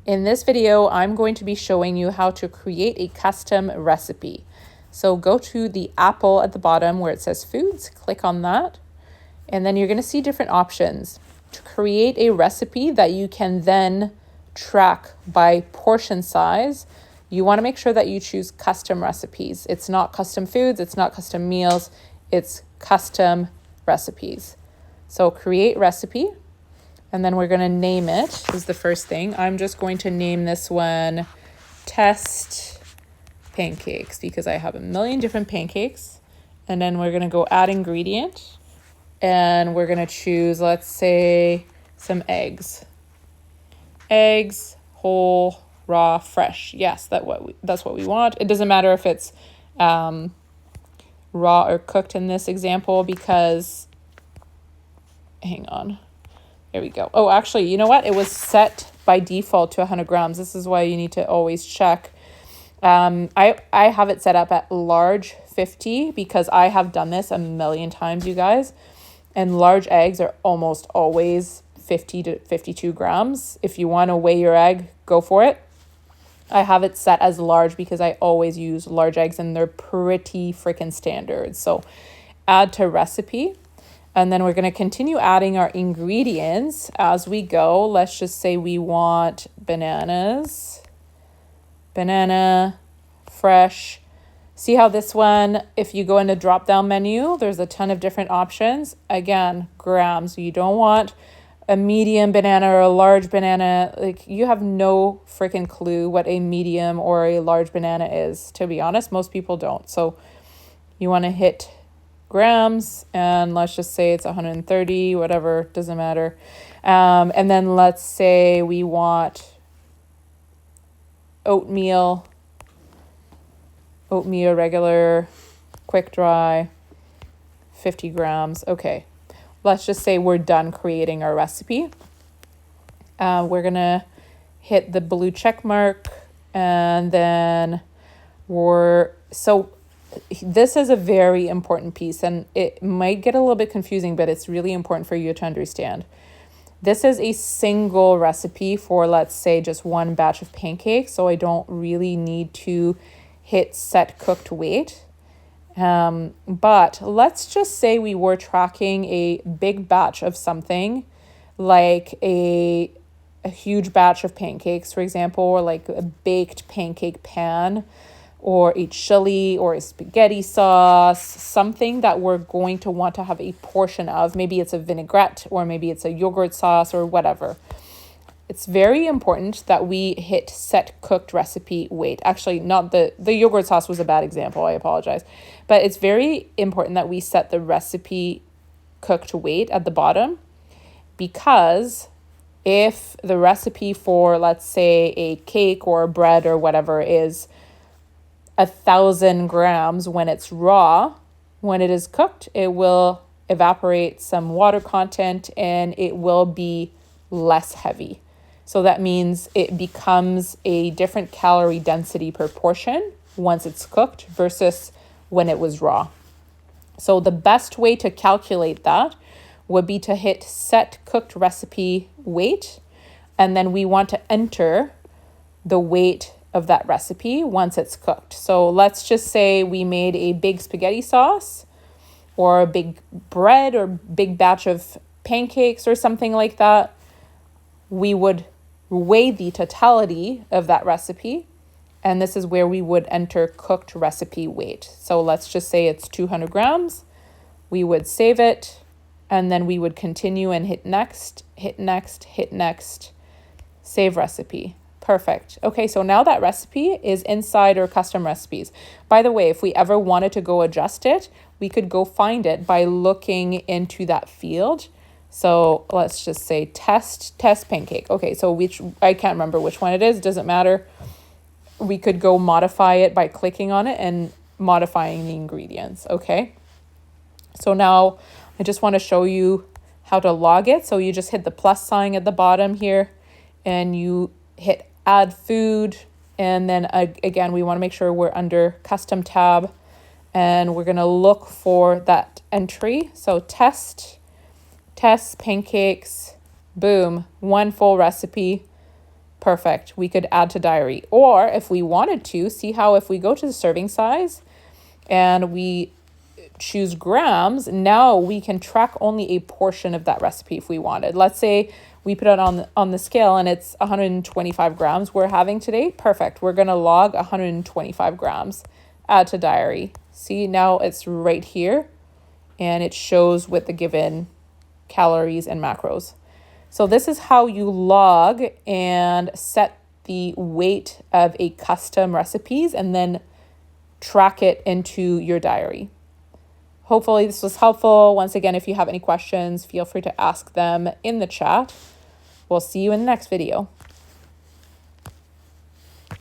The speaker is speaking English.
In this video, I'm going to be showing you how to create a custom recipe. So go to the apple at the bottom where it says foods, click on that, and then you're going to see different options to create a recipe that you can then track by portion size. You want to make sure that you choose custom recipes. It's not custom foods, it's not custom meals, it's custom recipes. So create recipe. And then we're going to name it is the first thing. I'm just going to name this one test pancakes because I have a million different pancakes. And then we're going to go add ingredient. And we're going to choose, let's say, some eggs. Eggs, whole, raw, fresh. Yes, that's what we want. It doesn't matter if it's raw or cooked in this example because, hang on. There we go. Oh, actually, you know what? It was set by default to 100 grams. This is why you need to always check. I have it set up at large 50 because I have done this a million times, you guys. And large eggs are almost always 50 to 52 grams. If you want to weigh your egg, go for it. I have it set as large because I always use large eggs and they're pretty freaking standard. So add to recipe. And then we're going to continue adding our ingredients as we go. Let's just say we want bananas, banana, fresh. See how this one, if you go in the drop-down menu, there's a ton of different options. Again, grams. You don't want a medium banana or a large banana. Like, you have no freaking clue what a medium or a large banana is. To be honest, most people don't. So you want to hit grams, and let's just say it's 130, whatever, doesn't matter. And then let's say we want oatmeal regular, quick dry, 50 grams. Okay, let's just say we're done creating our recipe. We're gonna hit the blue check mark, and then this is a very important piece, and it might get a little bit confusing, but it's really important for you to understand. This is a single recipe for, let's say, just one batch of pancakes, so I don't really need to hit set cooked weight. But let's just say we were tracking a big batch of something, like a huge batch of pancakes, for example, or like a baked pancake pan, or a chili or a spaghetti sauce, something that we're going to want to have a portion of. Maybe it's a vinaigrette, or maybe it's a yogurt sauce, or whatever. It's very important that we hit set cooked recipe weight. Actually, not the yogurt sauce was a bad example. I apologize. But it's very important that we set the recipe cooked weight at the bottom, because if the recipe for, let's say, a cake or bread or whatever is 1,000 grams when it's raw, when it is cooked, it will evaporate some water content and it will be less heavy. So that means it becomes a different calorie density per portion once it's cooked versus when it was raw. So the best way to calculate that would be to hit set cooked recipe weight, and then we want to enter the weight of that recipe once it's cooked. So let's just say we made a big spaghetti sauce, or a big bread, or big batch of pancakes or something like that. We would weigh the totality of that recipe, and this is where we would enter cooked recipe weight. So let's just say it's 200 grams. We would save it, and then we would continue and hit next, hit next, hit next, save recipe. Perfect. Okay, so now that recipe is inside our custom recipes. By the way, if we ever wanted to go adjust it, we could go find it by looking into that field. So let's just say test pancake. Okay, so I can't remember which one it is, doesn't matter. We could go modify it by clicking on it and modifying the ingredients, okay? So now I just want to show you how to log it. So you just hit the plus sign at the bottom here, and you hit add food, and then again we want to make sure we're under custom tab, and we're going to look for that entry. So test pancakes, boom, one full recipe. Perfect. We could add to diary. Or if we wanted to, see how if we go to the serving size and we choose grams, now we can track only a portion of that recipe if we wanted. Let's say we put it on the scale and it's 125 grams we're having today. Perfect. We're going to log 125 grams. Add to diary. See, now it's right here and it shows with the given calories and macros. So this is how you log and set the weight of a custom recipes and then track it into your diary. Hopefully this was helpful. Once again, if you have any questions, feel free to ask them in the chat. We'll see you in the next video.